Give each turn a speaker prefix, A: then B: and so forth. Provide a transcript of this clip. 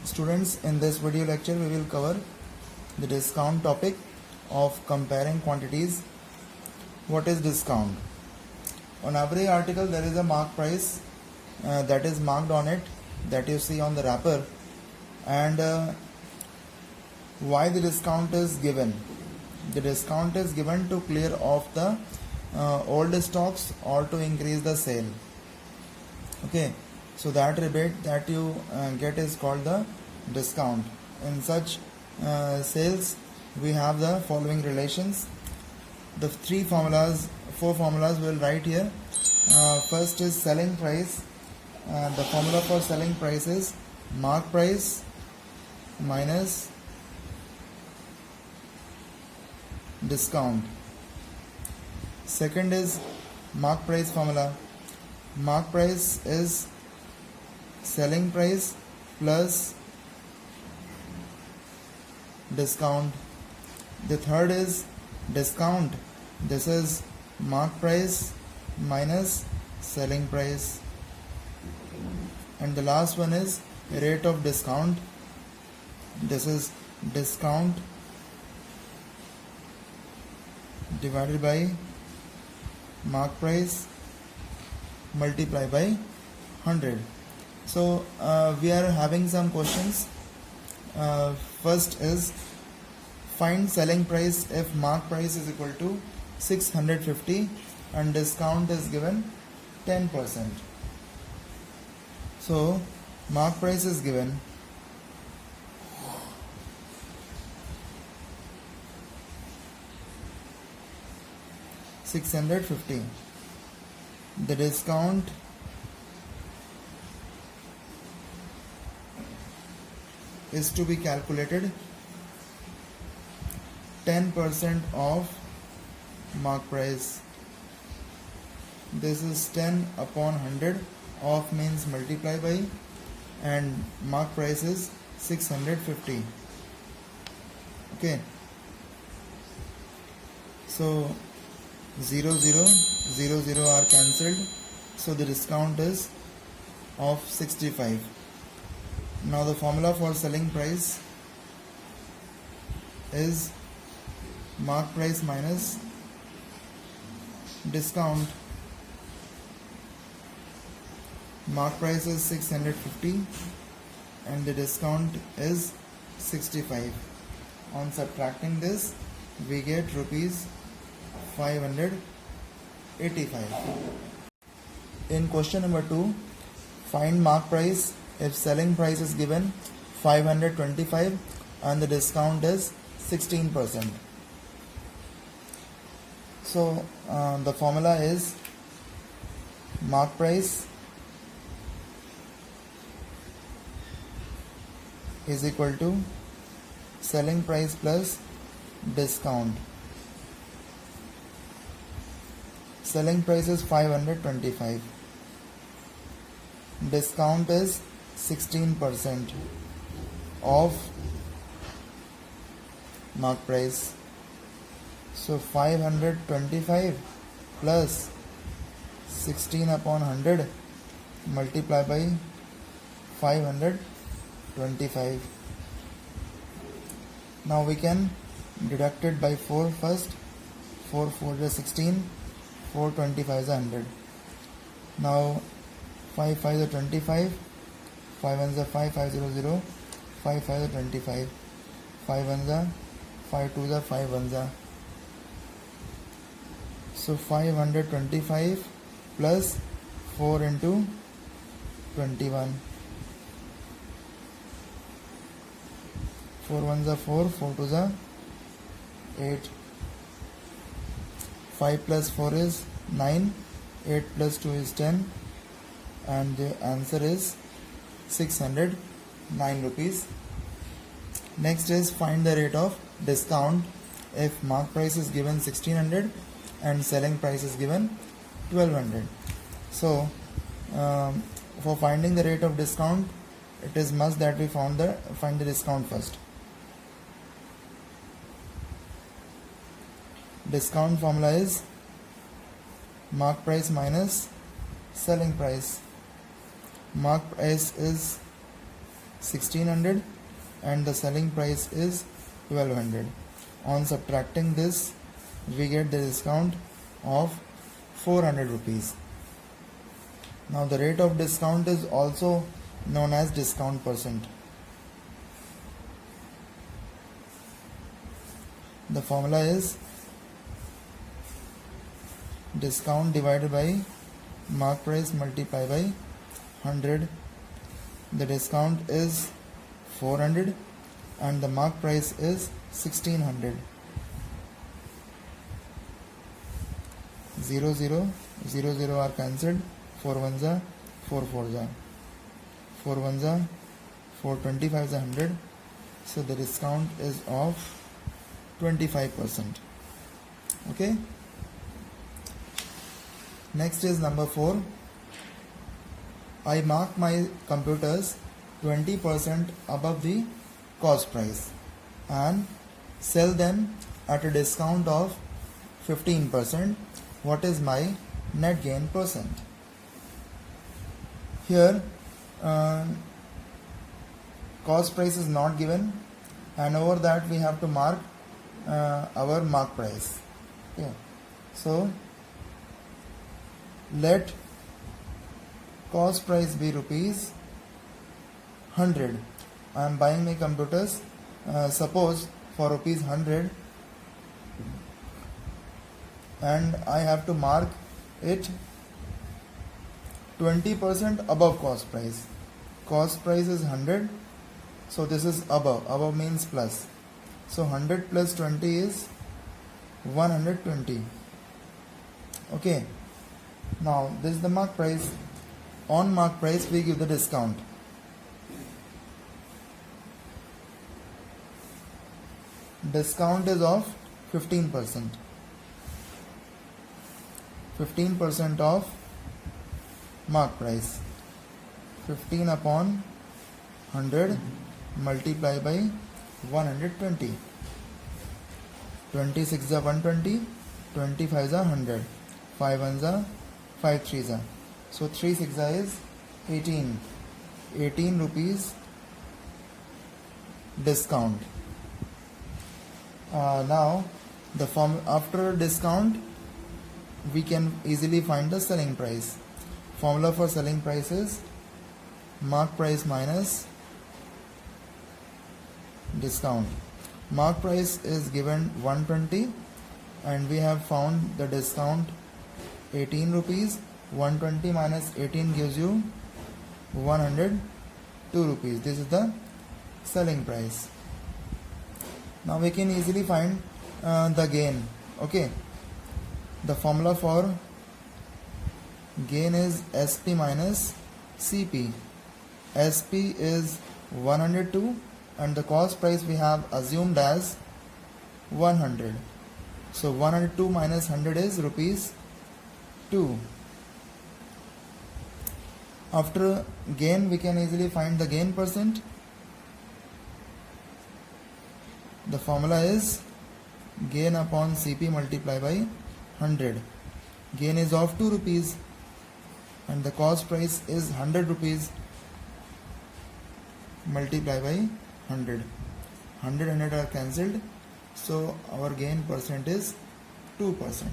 A: Students, in this video lecture we will cover the discount topic of comparing quantities. What is discount? On every article there is a mark price that is marked on it, that you see on the wrapper, and why the discount is given. The discount is given to clear off the old stocks or to increase the sale. Okay, so that rebate that you get is called the discount. In such sales we have the following relations. The four formulas we will write here. First is selling price. The formula for selling price is mark price minus discount. Second is mark price formula. Mark price is selling price plus discount. The third is discount. This is mark price minus selling price. And the last one is rate of discount. This is discount divided by mark price multiply by 100. So we are having some questions. First is find selling price if mark price is equal to 650 and discount is given 10%. So mark price is given 650. The discount is to be calculated 10% of mark price. This is 10 upon 100. Of means multiply by, and mark price is 650. Okay, so 0 0 0 0 are cancelled, so the discount is of 65. Now the formula for selling price is mark price minus discount. Mark price is 650 and the discount is 65. On subtracting this we get rupees 585. In question number 2, find mark price if selling price is given 525 and the discount is 16%. So the formula is mark price is equal to selling price plus discount. Selling price is 525. Discount is 16% of mark price. So 525 plus 16 upon 100 multiply by 525. Now we can deduct it by 4 first. 4 4 is 16, 425 is 100. Now 5 5 is 25, 5 1 is 5, 5 0 0, 5 5 is 25, 5 1 is 5 2 is 5 1 is. So 525 plus 4 into 21. 4 1s are 4, 4 2s are 8. 5 plus 4 is 9, 8 plus 2 is 10, and the answer is 609 rupees. Next is find the rate of discount if mark price is given 1600 and selling price is given 1200. So for finding the rate of discount, it is must that we find the discount first. Discount formula is mark price minus selling price. Mark price is 1600 and the selling price is 1200. On subtracting this, we get the discount of 400 rupees. Now the rate of discount is also known as discount percent. The formula is discount divided by mark price multiplied by 100. The discount is 400 and the mark price is 1600. 0 0 0 0 are cancelled. 4 1s are 4 4s are 4 1s are 4 25s are 100. So the discount is of 25%. Okay. Next is number 4. I mark my computers 20% above the cost price and sell them at a discount of 15%. What is my net gain percent? Here cost price is not given, and over that we have to mark our mark price. Okay. So let cost price be rupees 100. I am buying my computers suppose for rupees 100 and I have to mark it 20% above cost price. Cost price is 100, so this is above. Above means plus. So 100 plus 20 is 120. Okay. Now this is the mark price. On mark price we give the discount. Discount is of 15%. 15% of mark price. 15 upon 100 multiply by 120. 26 are 120, 25 are 100, 5 1s are 5 3s are. So 3 6 is 18. 18 rupees discount. Now the form after discount we can easily find the selling price. Formula for selling price is mark price minus discount. Mark price is given 120 and we have found the discount 18 rupees. 120 minus 18 gives you 102 rupees. This is the selling price. Now we can easily find the gain. Okay. The formula for gain is SP minus CP. SP is 102 and the cost price we have assumed as 100. So 102 minus 100 is rupees 2. After gain we can easily find the gain percent. The formula is gain upon CP multiplied by 100. Gain is of 2 rupees and the cost price is 100 rupees multiplied by 100. 100 are cancelled, so our gain percent is 2%.